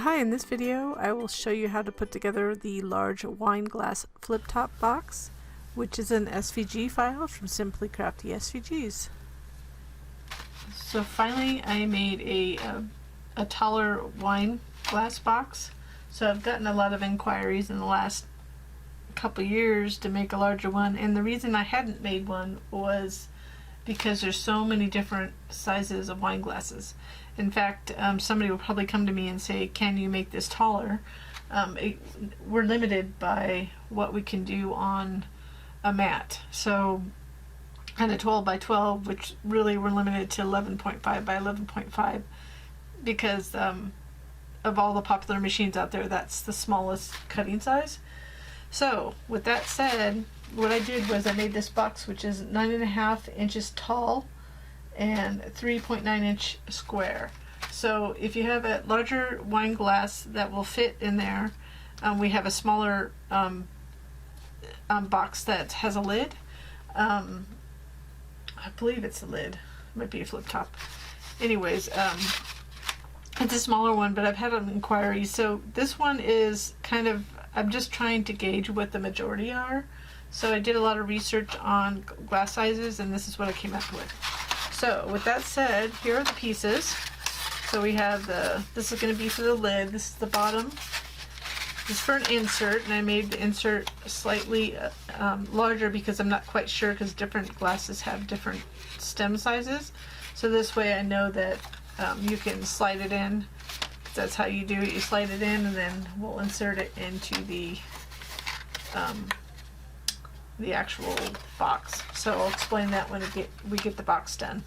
Hi, in this video I will show you how to put together the large wine glass flip-top box, which is an SVG file from Simply Crafty SVGs. So finally I made a taller wine glass box. So I've gotten a lot of inquiries in the last couple years to make a larger one, and the reason I hadn't made one was because there's so many different sizes of wine glasses. In fact, somebody will probably come to me and say, can you make this taller? We're limited by what we can do on a mat. So on a 12 by 12, which really we're limited to 11.5 by 11.5 because of all the popular machines out there, that's the smallest cutting size. So with that said, what I did was I made this box, which is 9.5 inches tall and 3.9 inch square. So if you have a larger wine glass that will fit in there, we have a smaller box that has a lid. I believe it's a lid. It might be a flip top. Anyways, it's a smaller one, but I've had an inquiry. So this one is kind of, I'm just trying to gauge what the majority are. So I did a lot of research on glass sizes, and this is what I came up with. So with that said, here are the pieces. So we have this is going to be for the lid, this is the bottom. This is for an insert, and I made the insert slightly larger because I'm not quite sure, because different glasses have different stem sizes. So this way I know that you can slide it in. That's how you do it. You slide it in, and then we'll insert it into the actual box. So I'll explain that when we get the box done.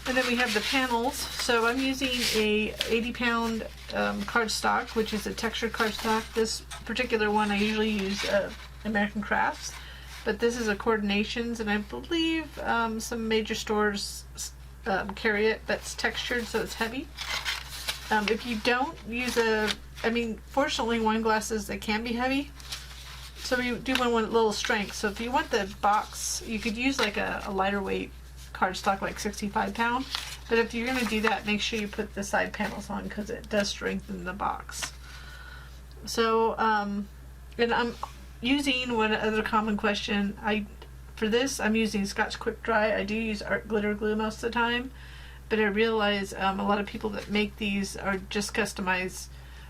And then we have the panels. So I'm using a 80-pound cardstock, which is a textured cardstock. This particular one I usually use American Crafts, but this is a Coordinations, and I believe some major stores carry it. That's textured, so it's heavy. If you don't use fortunately wine glasses, they can be heavy. So you do want a little strength. So if you want the box, you could use like a lighter weight cardstock, like 65 pound. But if you're going to do that, make sure you put the side panels on, because it does strengthen the box. So, and I'm using one other common question. For this, I'm using Scotch Quick Dry. I do use art glitter glue most of the time, but I realize a lot of people that make these are just customized,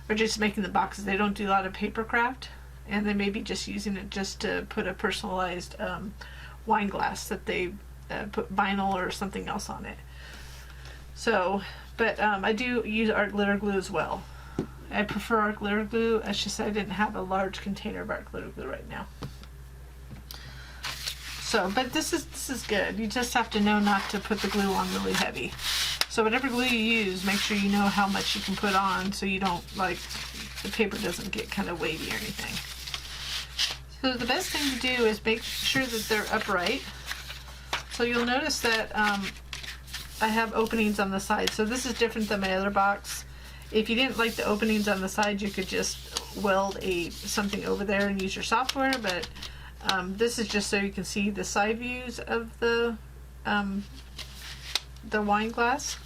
or just making the boxes. They don't do a lot of paper craft, and they may be just using it just to put a personalized wine glass that they put vinyl or something else on it. So, but I do use art glitter glue as well. I prefer art glitter glue. It's just I didn't have a large container of art glitter glue right now. So, but this is good. You just have to know not to put the glue on really heavy. So whatever glue you use, make sure you know how much you can put on, so you don't, like, the paper doesn't get kind of wavy or anything. So the best thing to do is make sure that they're upright. So you'll notice that I have openings on the side. So this is different than my other box. If you didn't like the openings on the side, you could just weld something over there and use your software. But this is just so you can see the side views of the wine glass.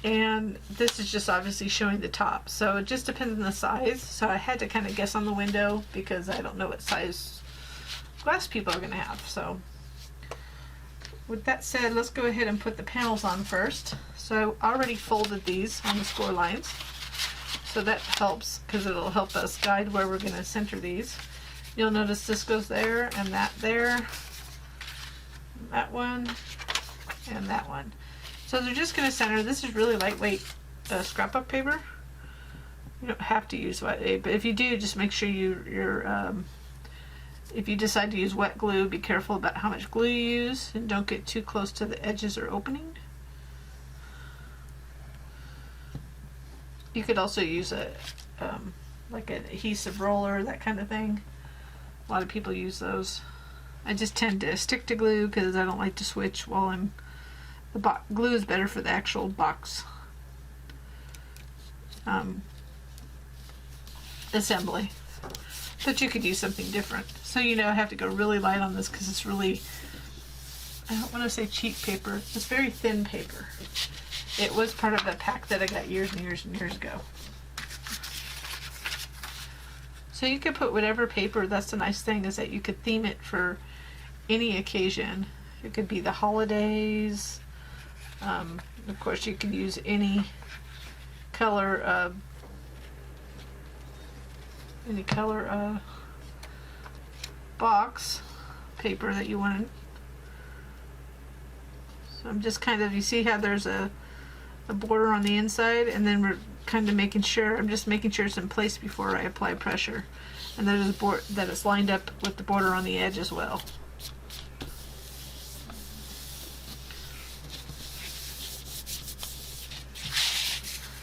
And this is just obviously showing the top. So it just depends on the size. So I had to kind of guess on the window because I don't know what size glass people are going to have. So with that said, let's go ahead and put the panels on first. So I already folded these on the score lines. So that helps, because it'll help us guide where we're going to center these. You'll notice this goes there, and that there, that one, and that one. So they're just going to center. This is really lightweight scrapbook paper. You don't have to use wet, but if you do, just make sure if you decide to use wet glue, be careful about how much glue you use, and don't get too close to the edges or opening. You could also use like an adhesive roller, that kind of thing. A lot of people use those. I just tend to stick to glue because I don't like to switch while glue is better for the actual box assembly. But you could use something different. So I have to go really light on this because it's really, I don't want to say cheap paper. It's very thin paper. It was part of a pack that I got years and years and years ago. So you could put whatever paper. That's the nice thing, is that you could theme it for any occasion. It could be the holidays. Of course, you can use any color box paper that you want. So I'm just kind of, you see how there's a border on the inside, and then we're kind of making sure, I'm just making sure it's in place before I apply pressure, and there's a board that it's lined up with the border on the edge as well.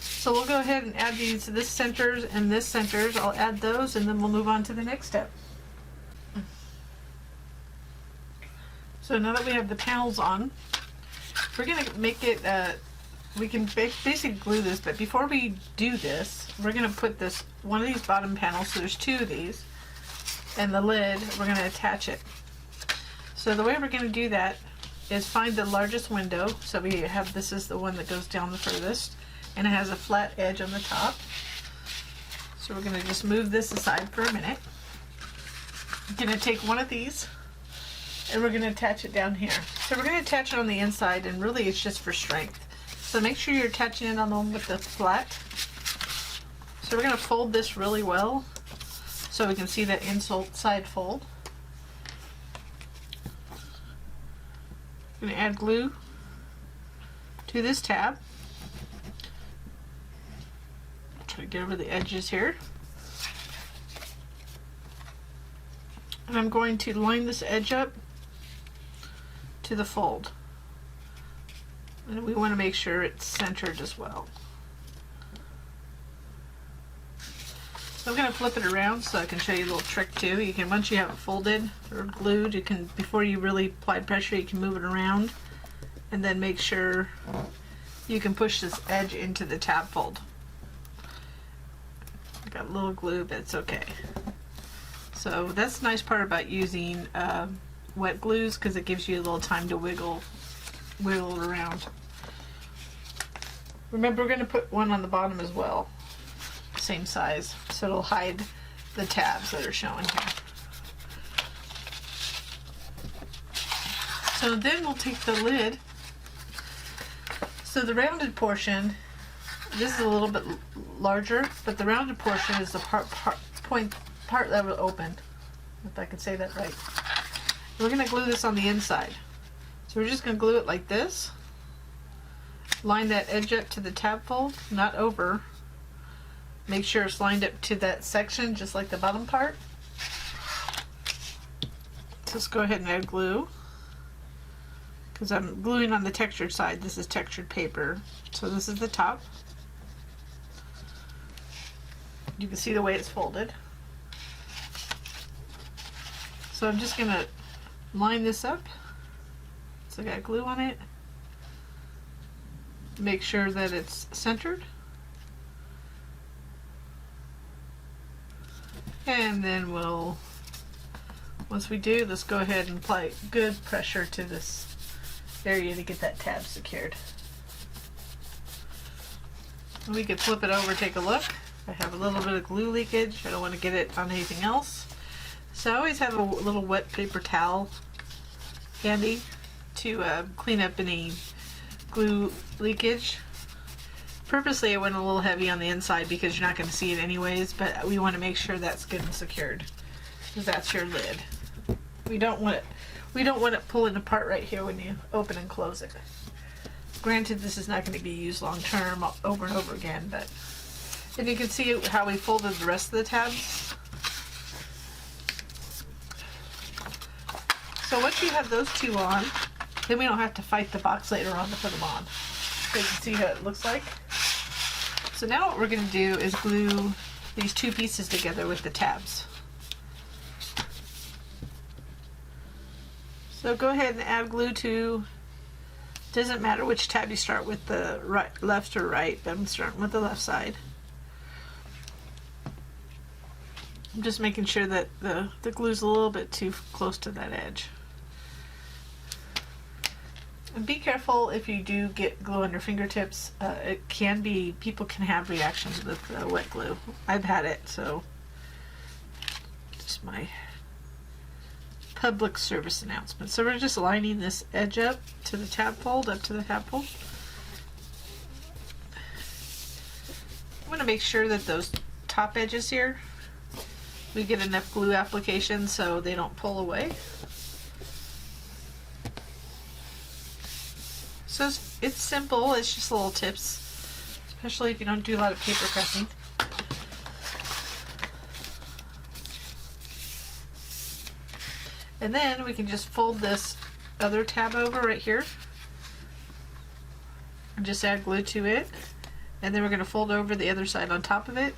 So we'll go ahead and add these, this centers and this centers. I'll add those, and then we'll move on to the next step. So now that we have the panels on, we're going to make it, we can basically glue this, but before we do this, we're going to put this, one of these bottom panels, so there's two of these, and the lid, we're going to attach it. So the way we're going to do that is find the largest window. So we have, this is the one that goes down the furthest, and it has a flat edge on the top. So we're going to just move this aside for a minute. I'm going to take one of these, and we're going to attach it down here. So we're going to attach it on the inside, and really it's just for strength. So make sure you're attaching it on the one with the flat. So we're going to fold this really well so we can see that inside fold. I'm going to add glue to this tab. Try to get over the edges here. And I'm going to line this edge up to the fold. And we want to make sure it's centered as well. So I'm going to flip it around so I can show you a little trick too. You can, once you have it folded or glued, you can, before you really apply pressure, you can move it around and then make sure you can push this edge into the tab fold. I got a little glue, but it's okay. So that's the nice part about using wet glues, because it gives you a little time to wiggle it around. Remember, we're going to put one on the bottom as well, same size, so it'll hide the tabs that are showing here. So then we'll take the lid. So the rounded portion, this is a little bit larger, but the rounded portion is the part that will open, if I can say that right. We're going to glue this on the inside. So we're just going to glue it like this. Line that edge up to the tab fold, not over. Make sure it's lined up to that section, just like the bottom part. So let's go ahead and add glue, because I'm gluing on the textured side. This is textured paper. So this is the top. You can see the way it's folded. So I'm just going to line this up. So I got glue on it. Make sure that it's centered. And then we'll, once we do, let's go ahead and apply good pressure to this area to get that tab secured. We could flip it over, take a look. I have a little bit of glue leakage. I don't want to get it on anything else. So I always have a little wet paper towel handy to clean up any glue leakage. Purposely I went a little heavy on the inside because you're not going to see it anyways, but we want to make sure that's good and secured, because that's your lid. We don't want it pulling apart right here when you open and close it. Granted, this is not going to be used long term over and over again, but and you can see how we folded the rest of the tabs. So once you have those two on, then we don't have to fight the box later on to put them on. So you can see how it looks like. So now what we're going to do is glue these two pieces together with the tabs. So go ahead and add glue to, doesn't matter which tab you start with, the right, left or right, but I'm starting with the left side. I'm just making sure that the glue's a little bit too close to that edge. And be careful if you do get glue on your fingertips. It can be, people can have reactions with wet glue. I've had it, so just my public service announcement. So we're just lining this edge up to the tab fold, up to the tab fold. I'm going to make sure that those top edges here, we get enough glue application so they don't pull away. So it's simple, it's just little tips, especially if you don't do a lot of paper pressing. And then we can just fold this other tab over right here and just add glue to it. And then we're going to fold over the other side on top of it.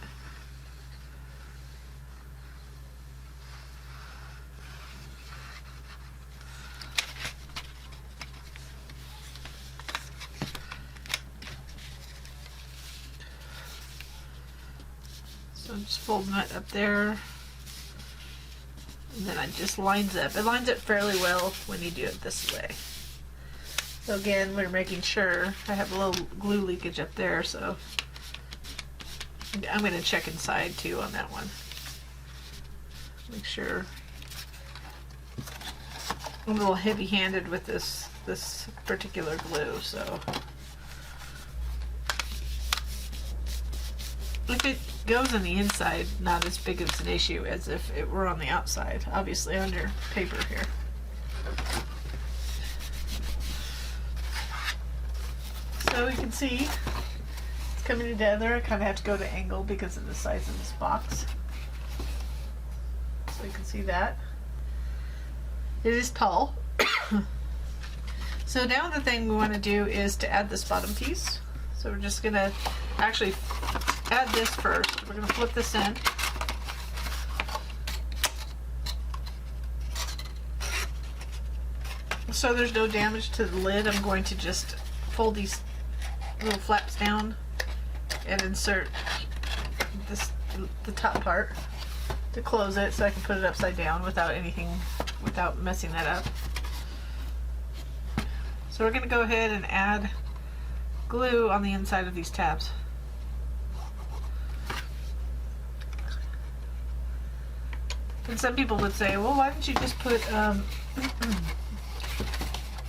So I'm just folding it up there. And then it just lines up. It lines up fairly well when you do it this way. So again, we're making sure I have a little glue leakage up there, so I'm going to check inside too on that one. Make sure. I'm a little heavy-handed with this particular glue, so if it goes on the inside, not as big of an issue as if it were on the outside, obviously on your paper here. So you can see it's coming together. I kind of have to go to angle because of the size of this box. So you can see that. It is tall. So now the thing we want to do is to add this bottom piece. So we're just going to actually add this first. We're going to flip this in. So there's no damage to the lid, I'm going to just fold these little flaps down and insert the top part to close it so I can put it upside down without messing that up. So we're going to go ahead and add glue on the inside of these tabs. And some people would say, well, why didn't you just put, I'm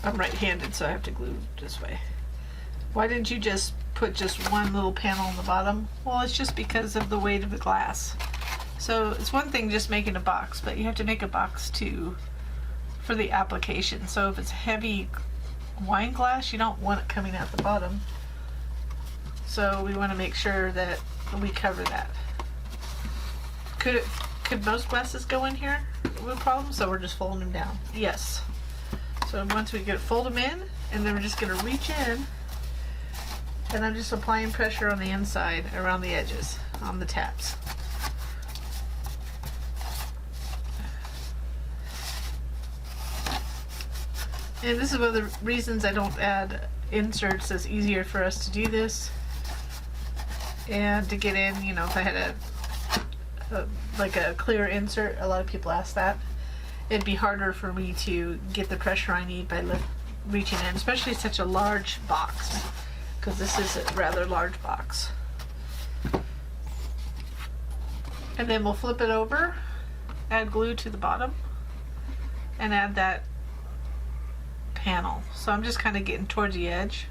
right-handed, so I have to glue this way. Why didn't you just put just one little panel on the bottom? Well, it's just because of the weight of the glass. So it's one thing just making a box, but you have to make a box too for the application. So if it's heavy wine glass, you don't want it coming out the bottom. So we want to make sure that we cover that. Could most glasses go in here with problems? So we're just folding them down. Yes. So once we fold them in, and then we're just going to reach in, and I'm just applying pressure on the inside around the edges on the tabs. And this is one of the reasons I don't add inserts. It's easier for us to do this and to get in, you know, if I had like a clear insert, a lot of people ask that. It'd be harder for me to get the pressure I need by reaching in, especially such a large box, because this is a rather large box. And then we'll flip it over, add glue to the bottom, and add that panel. So I'm just kind of getting towards the edge.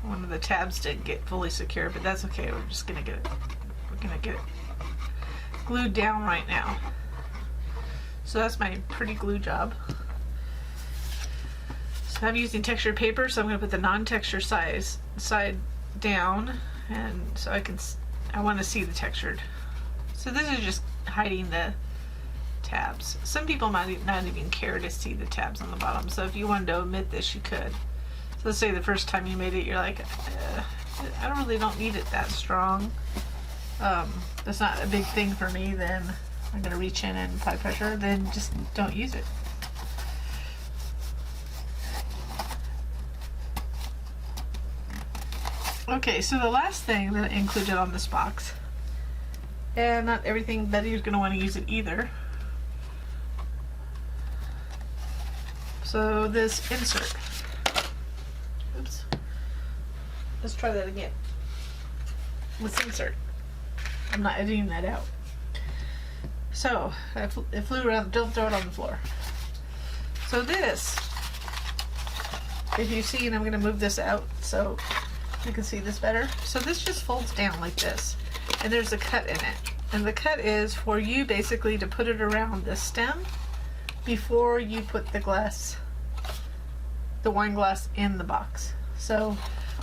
One of the tabs didn't get fully secure, but that's okay. We're just gonna get it. We're gonna get it glued down right now. So that's my pretty glue job. So I'm using textured paper, so I'm going to put the non-texture side down, and so I want to see the textured. So this is just hiding the tabs. Some people might not even care to see the tabs on the bottom, so if you wanted to omit this, you could. So let's say the first time you made it, you're like, I don't need it that strong. That's not a big thing for me, then I'm going to reach in and apply pressure, then just don't use it. Okay, so the last thing that I included on this box, and not everything Betty is going to want to use it either. So this insert. Oops. Let's try that again. This insert. I'm not editing that out. So it flew around. Don't throw it on the floor. So this, if you see, and I'm going to move this out so you can see this better. So this just folds down like this, and there's a cut in it. And the cut is for you basically to put it around the stem before you put the wine glass in the box. So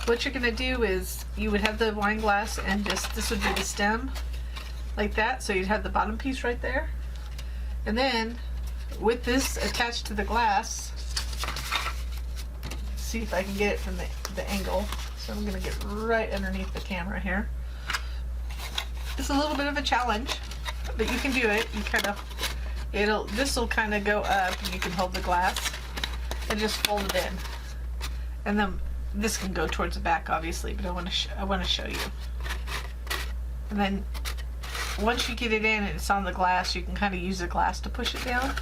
what you're going to do is you would have the wine glass and just, this would be the stem like that. So you'd have the bottom piece right there. And then with this attached to the glass, see if I can get it from the angle. So I'm going to get right underneath the camera here. It's a little bit of a challenge, but you can do it. You kind of, this will kind of go up and you can hold the glass and just fold it in. And then this can go towards the back obviously, but I want to show you. And then once you get it in and it's on the glass, you can kind of use the glass to push it down.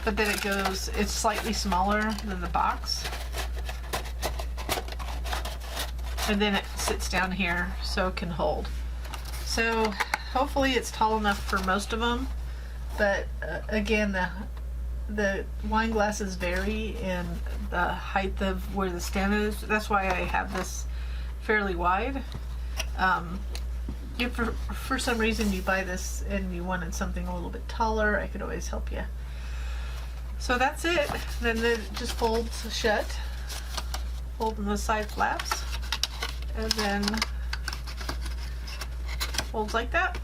But then it's slightly smaller than the box. And then it sits down here so it can hold. So hopefully it's tall enough for most of them. But again, the wine glasses vary in the height of where the stand is. That's why I have this fairly wide. If for some reason you buy this and you wanted something a little bit taller, I could always help you. So that's it. Then it just folds shut, fold in the side flaps, and then folds like that.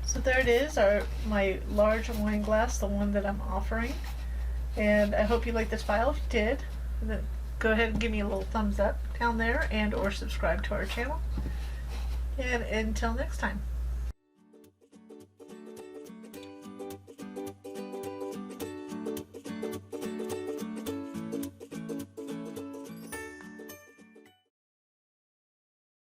So there it is, my large wine glass, the one that I'm offering. And I hope you liked this file. If you did, then go ahead and give me a little thumbs up down there and or subscribe to our channel. And until next time.